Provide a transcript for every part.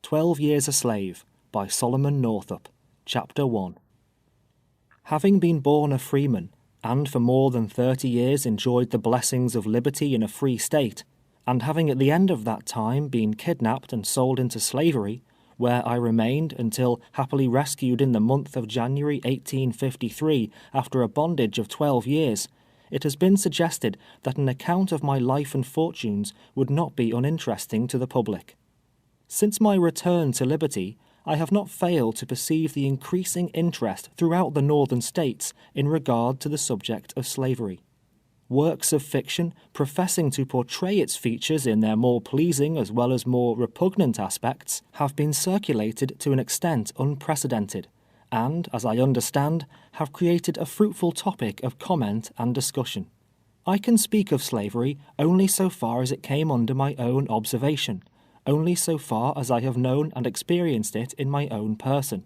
12 Years a Slave by Solomon Northup, Chapter 1. Having been born a freeman, and for more than 30 years enjoyed the blessings of liberty in a free state, and having at the end of that time been kidnapped and sold into slavery, where I remained until happily rescued in the month of January 1853 after a bondage of 12 years, it has been suggested that an account of my life and fortunes would not be uninteresting to the public. Since my return to liberty, I have not failed to perceive the increasing interest throughout the northern states in regard to the subject of slavery. Works of fiction, professing to portray its features in their more pleasing as well as more repugnant aspects, have been circulated to an extent unprecedented, and, as I understand, have created a fruitful topic of comment and discussion. I can speak of slavery only so far as it came under my own observation, only so far as I have known and experienced it in my own person.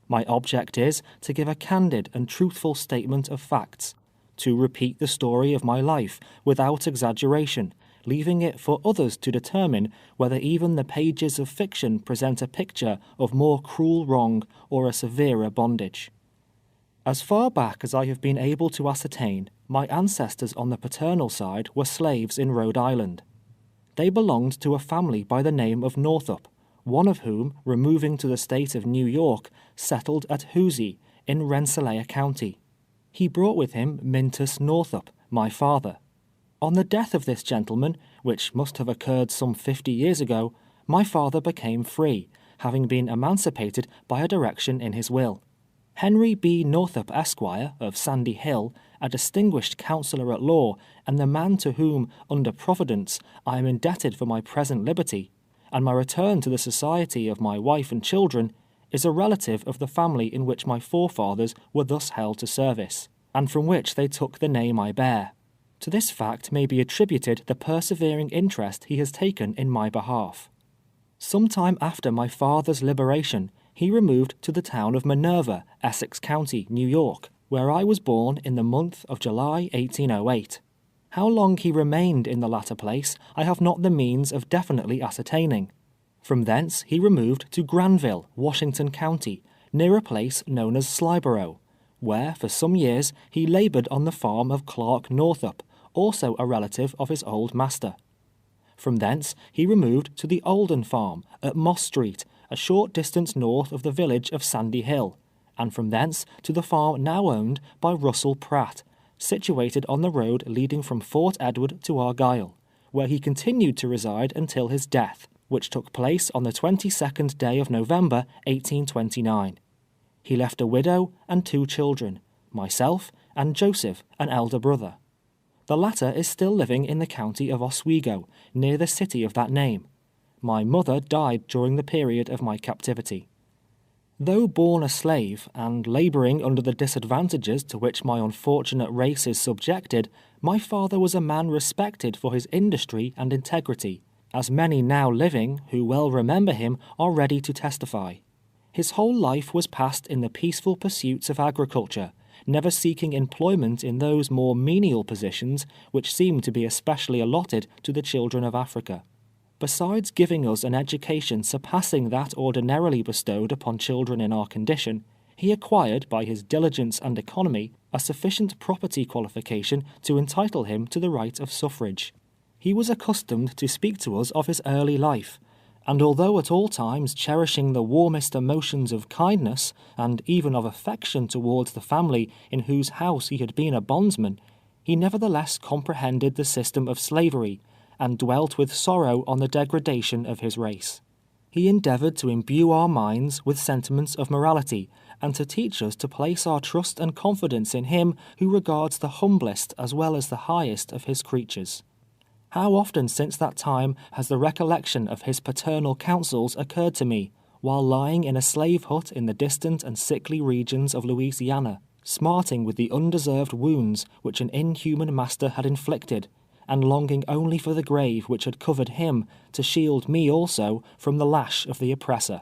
My object is to give a candid and truthful statement of facts, to repeat the story of my life without exaggeration, leaving it for others to determine whether even the pages of fiction present a picture of more cruel wrong or a severer bondage. As far back as I have been able to ascertain, my ancestors on the paternal side were slaves in Rhode Island. They belonged to a family by the name of Northup, one of whom, removing to the state of New York, settled at Hoosier in Rensselaer County. He brought with him Mintus Northup, my father. On the death of this gentleman, which must have occurred some 50 years ago, my father became free, having been emancipated by a direction in his will. Henry B. Northup, Esquire, of Sandy Hill, a distinguished counsellor at law, and the man to whom, under Providence, I am indebted for my present liberty, and my return to the society of my wife and children, is a relative of the family in which my forefathers were thus held to service, and from which they took the name I bear. To this fact may be attributed the persevering interest he has taken in my behalf. Some time after my father's liberation, he removed to the town of Minerva, Essex County, New York, where I was born in the month of July 1808. How long he remained in the latter place I have not the means of definitely ascertaining. From thence he removed to Granville, Washington County, near a place known as Slyborough, where for some years he laboured on the farm of Clark Northup, also a relative of his old master. From thence he removed to the Olden farm at Moss Street, a short distance north of the village of Sandy Hill, and from thence to the farm now owned by Russell Pratt, situated on the road leading from Fort Edward to Argyle, where he continued to reside until his death, which took place on the 22nd day of November 1829. He left a widow and 2 children, myself and Joseph, an elder brother. The latter is still living in the county of Oswego, near the city of that name. My mother died during the period of my captivity. Though born a slave, and labouring under the disadvantages to which my unfortunate race is subjected, my father was a man respected for his industry and integrity, as many now living, who well remember him, are ready to testify. His whole life was passed in the peaceful pursuits of agriculture, never seeking employment in those more menial positions which seem to be especially allotted to the children of Africa. Besides giving us an education surpassing that ordinarily bestowed upon children in our condition, he acquired by his diligence and economy a sufficient property qualification to entitle him to the right of suffrage. He was accustomed to speak to us of his early life, and although at all times cherishing the warmest emotions of kindness and even of affection towards the family in whose house he had been a bondsman, he nevertheless comprehended the system of slavery, and dwelt with sorrow on the degradation of his race. He endeavoured to imbue our minds with sentiments of morality, and to teach us to place our trust and confidence in him who regards the humblest as well as the highest of his creatures. How often since that time has the recollection of his paternal counsels occurred to me, while lying in a slave hut in the distant and sickly regions of Louisiana, smarting with the undeserved wounds which an inhuman master had inflicted, and longing only for the grave which had covered him to shield me also from the lash of the oppressor.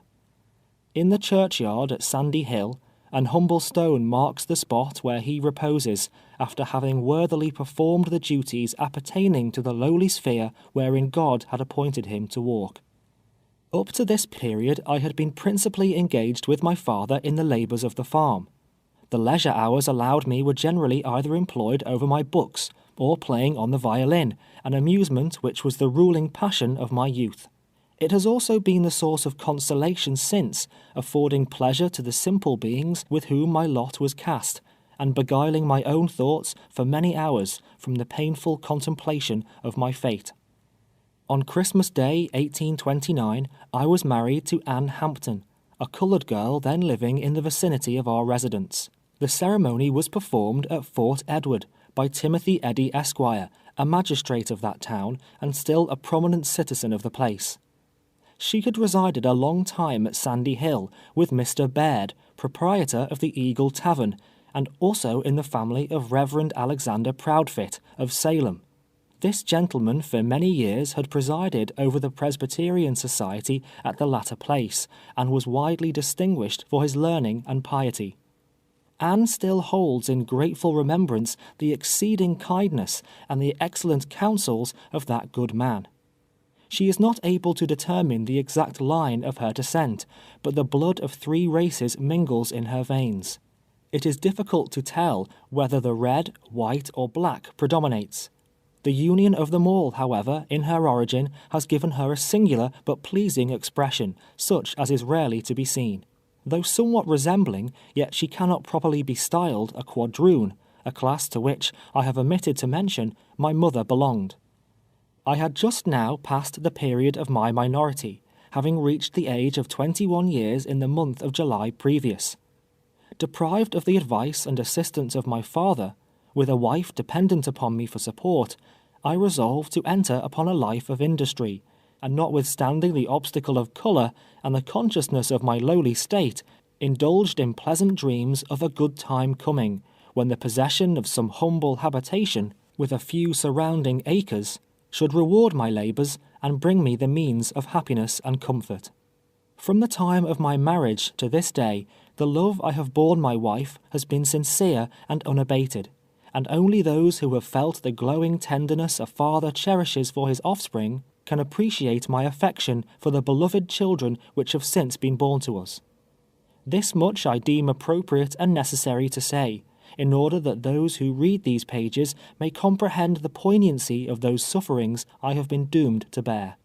In the churchyard at Sandy Hill, an humble stone marks the spot where he reposes, after having worthily performed the duties appertaining to the lowly sphere wherein God had appointed him to walk. Up to this period I had been principally engaged with my father in the labours of the farm. The leisure hours allowed me were generally either employed over my books or playing on the violin, an amusement which was the ruling passion of my youth. It has also been the source of consolation since, affording pleasure to the simple beings with whom my lot was cast, and beguiling my own thoughts for many hours from the painful contemplation of my fate. On Christmas Day, 1829, I was married to Anne Hampton, a coloured girl then living in the vicinity of our residence. The ceremony was performed at Fort Edward by Timothy Eddy Esquire, a magistrate of that town and still a prominent citizen of the place. She had resided a long time at Sandy Hill with Mr. Baird, proprietor of the Eagle Tavern, and also in the family of Reverend Alexander Proudfit of Salem. This gentleman for many years had presided over the Presbyterian Society at the latter place, and was widely distinguished for his learning and piety. Anne still holds in grateful remembrance the exceeding kindness and the excellent counsels of that good man. She is not able to determine the exact line of her descent, but the blood of 3 races mingles in her veins. It is difficult to tell whether the red, white, or black predominates. The union of them all, however, in her origin, has given her a singular but pleasing expression, such as is rarely to be seen. Though somewhat resembling, yet she cannot properly be styled a quadroon, a class to which, I have omitted to mention, my mother belonged. I had just now passed the period of my minority, having reached the age of 21 years in the month of July previous. Deprived of the advice and assistance of my father, with a wife dependent upon me for support, I resolved to enter upon a life of industry, and notwithstanding the obstacle of colour and the consciousness of my lowly state, indulged in pleasant dreams of a good time coming, when the possession of some humble habitation, with a few surrounding acres, should reward my labours and bring me the means of happiness and comfort. From the time of my marriage to this day, the love I have borne my wife has been sincere and unabated, and only those who have felt the glowing tenderness a father cherishes for his offspring can appreciate my affection for the beloved children which have since been born to us. This much I deem appropriate and necessary to say, in order that those who read these pages may comprehend the poignancy of those sufferings I have been doomed to bear.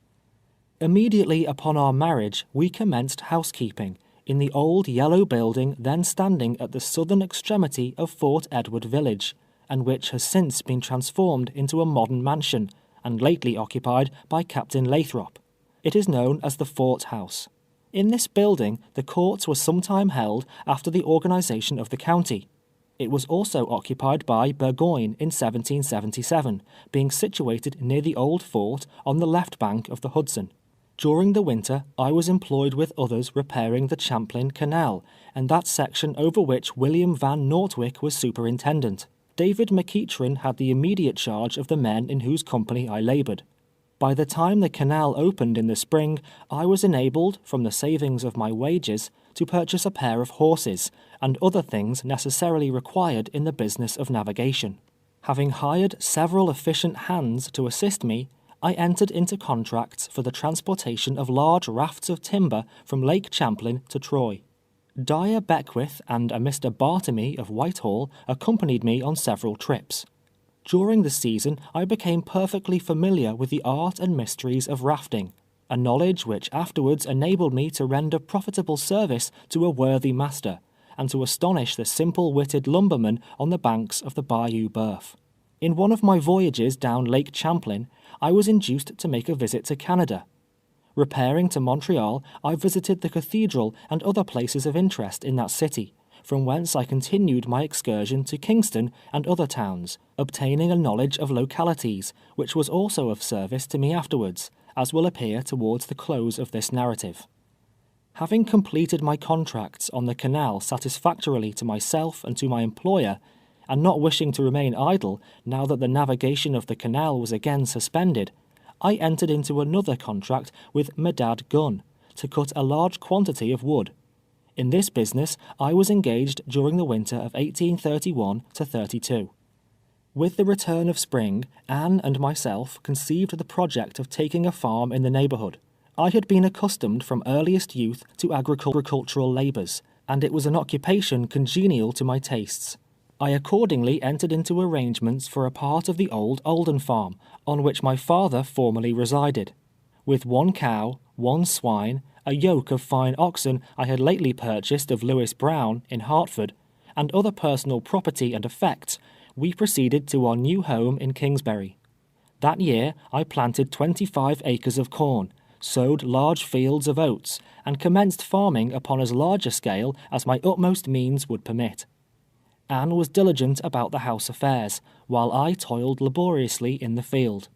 Immediately upon our marriage we commenced housekeeping in the old yellow building then standing at the southern extremity of Fort Edward village, and which has since been transformed into a modern mansion, and lately occupied by Captain Lathrop. It is known as the Fort House. In this building the courts were sometime held after the organization of the county. It was also occupied by Burgoyne in 1777, being situated near the old fort on the left bank of the Hudson. During the winter, I was employed with others repairing the Champlain Canal, and that section over which William Van Nortwick was superintendent. David McEachran had the immediate charge of the men in whose company I laboured. By the time the canal opened in the spring, I was enabled, from the savings of my wages, to purchase a pair of horses, and other things necessarily required in the business of navigation. Having hired several efficient hands to assist me, I entered into contracts for the transportation of large rafts of timber from Lake Champlain to Troy. Dyer Beckwith and a Mr. Bartamy of Whitehall accompanied me on several trips. During the season I became perfectly familiar with the art and mysteries of rafting, a knowledge which afterwards enabled me to render profitable service to a worthy master, and to astonish the simple-witted lumbermen on the banks of the Bayou Boeuf. In one of my voyages down Lake Champlain, I was induced to make a visit to Canada. Repairing to Montreal, I visited the cathedral and other places of interest in that city, from whence I continued my excursion to Kingston and other towns, obtaining a knowledge of localities, which was also of service to me afterwards, as will appear towards the close of this narrative. Having completed my contracts on the canal satisfactorily to myself and to my employer, and not wishing to remain idle now that the navigation of the canal was again suspended, I entered into another contract with Medad Gunn to cut a large quantity of wood. In this business I was engaged during the winter of 1831-32. With the return of spring, Anne and myself conceived the project of taking a farm in the neighbourhood. I had been accustomed from earliest youth to agricultural labours, and it was an occupation congenial to my tastes. I accordingly entered into arrangements for a part of the old Oldham farm, on which my father formerly resided. With 1 cow, 1 swine, a yoke of fine oxen I had lately purchased of Lewis Brown, in Hertford, and other personal property and effects, we proceeded to our new home in Kingsbury. That year I planted 25 acres of corn, sowed large fields of oats, and commenced farming upon as large a scale as my utmost means would permit. Anne was diligent about the house affairs, while I toiled laboriously in the field.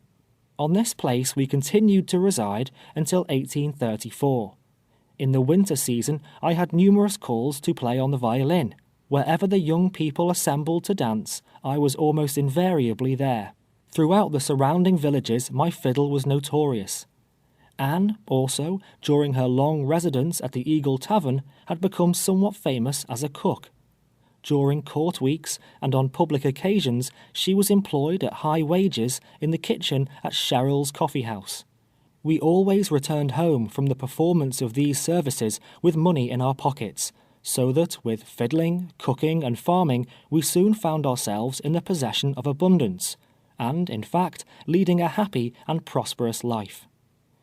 On this place we continued to reside until 1834. In the winter season I had numerous calls to play on the violin. Wherever the young people assembled to dance, I was almost invariably there. Throughout the surrounding villages my fiddle was notorious. Anne, also, during her long residence at the Eagle Tavern, had become somewhat famous as a cook. During court weeks and on public occasions she was employed at high wages in the kitchen at Sherrill's Coffee House. We always returned home from the performance of these services with money in our pockets, so that with fiddling, cooking, and farming we soon found ourselves in the possession of abundance, and, in fact, leading a happy and prosperous life.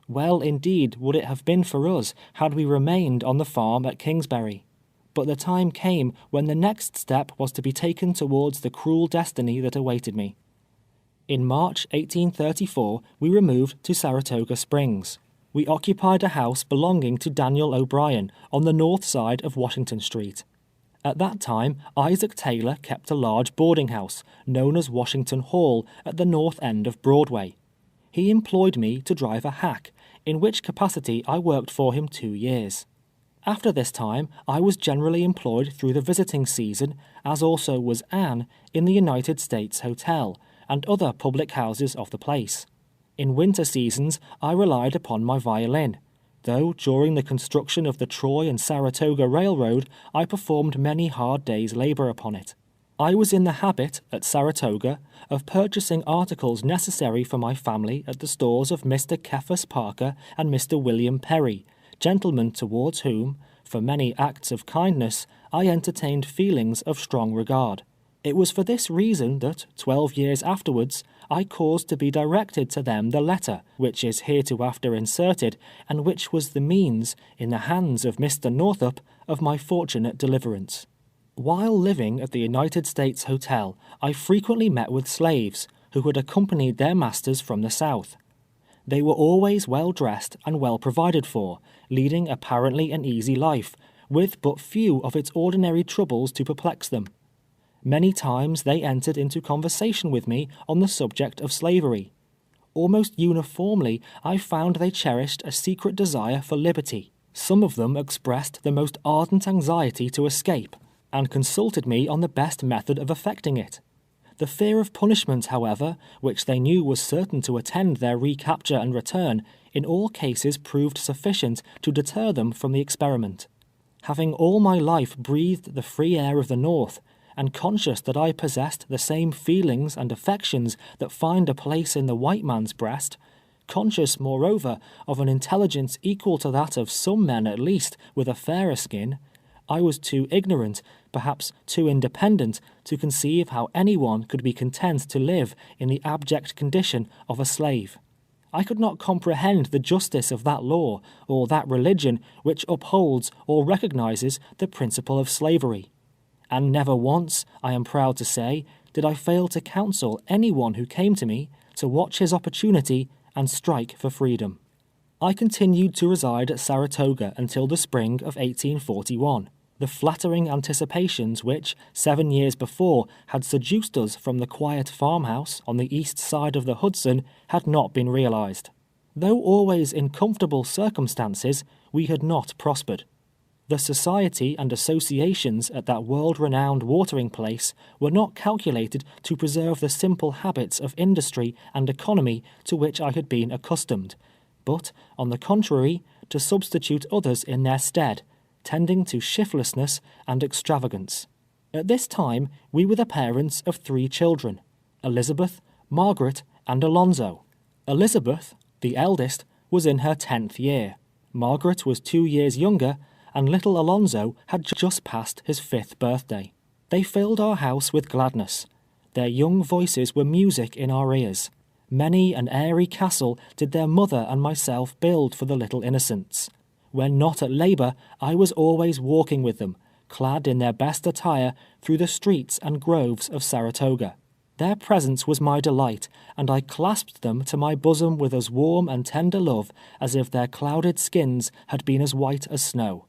Well indeed would it have been for us had we remained on the farm at Kingsbury. But the time came when the next step was to be taken towards the cruel destiny that awaited me. In March 1834 we removed to Saratoga Springs. We occupied a house belonging to Daniel O'Brien on the north side of Washington Street. At that time, Isaac Taylor kept a large boarding house, known as Washington Hall, at the north end of Broadway. He employed me to drive a hack, in which capacity I worked for him 2 years. After this time, I was generally employed through the visiting season, as also was Anne, in the United States Hotel, and other public houses of the place. In winter seasons, I relied upon my violin, though during the construction of the Troy and Saratoga Railroad, I performed many hard days' labor upon it. I was in the habit, at Saratoga, of purchasing articles necessary for my family at the stores of Mr. Cephas Parker and Mr. William Perry, gentlemen towards whom, for many acts of kindness, I entertained feelings of strong regard. It was for this reason that, 12 years afterwards, I caused to be directed to them the letter, which is hereafter inserted, and which was the means, in the hands of Mr. Northup, of my fortunate deliverance. While living at the United States Hotel, I frequently met with slaves, who had accompanied their masters from the South. They were always well dressed and well provided for, leading apparently an easy life, with but few of its ordinary troubles to perplex them. Many times they entered into conversation with me on the subject of slavery. Almost uniformly I found they cherished a secret desire for liberty. Some of them expressed the most ardent anxiety to escape, and consulted me on the best method of effecting it. The fear of punishment, however, which they knew was certain to attend their recapture and return, in all cases proved sufficient to deter them from the experiment. Having all my life breathed the free air of the North, and conscious that I possessed the same feelings and affections that find a place in the white man's breast, conscious, moreover, of an intelligence equal to that of some men at least with a fairer skin, I was too ignorant, perhaps too independent, to conceive how anyone could be content to live in the abject condition of a slave. I could not comprehend the justice of that law, or that religion which upholds or recognizes the principle of slavery. And never once, I am proud to say, did I fail to counsel anyone who came to me to watch his opportunity and strike for freedom. I continued to reside at Saratoga until the spring of 1841. The flattering anticipations which, 7 years before, had seduced us from the quiet farmhouse on the east side of the Hudson had not been realized. Though always in comfortable circumstances, we had not prospered. The society and associations at that world-renowned watering place were not calculated to preserve the simple habits of industry and economy to which I had been accustomed, but, on the contrary, to substitute others in their stead, tending to shiftlessness and extravagance. At this time, we were the parents of 3 children, Elizabeth, Margaret, and Alonzo. Elizabeth, the eldest, was in her 10th year. Margaret was 2 years younger, and little Alonzo had just passed his 5th birthday. They filled our house with gladness. Their young voices were music in our ears. Many an airy castle did their mother and myself build for the little innocents. When not at labor, I was always walking with them, clad in their best attire, through the streets and groves of Saratoga. Their presence was my delight, and I clasped them to my bosom with as warm and tender love as if their clouded skins had been as white as snow.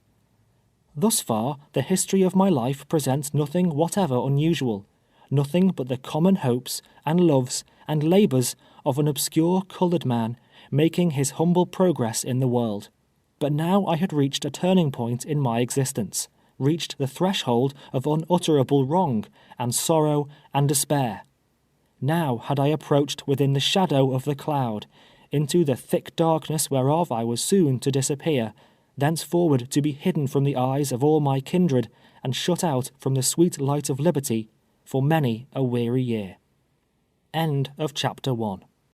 Thus far, the history of my life presents nothing whatever unusual, nothing but the common hopes, and loves, and labors of an obscure colored man, making his humble progress in the world. But now I had reached a turning point in my existence, reached the threshold of unutterable wrong, and sorrow, and despair. Now had I approached within the shadow of the cloud, into the thick darkness whereof I was soon to disappear, thenceforward to be hidden from the eyes of all my kindred, and shut out from the sweet light of liberty for many a weary year. End of chapter 1.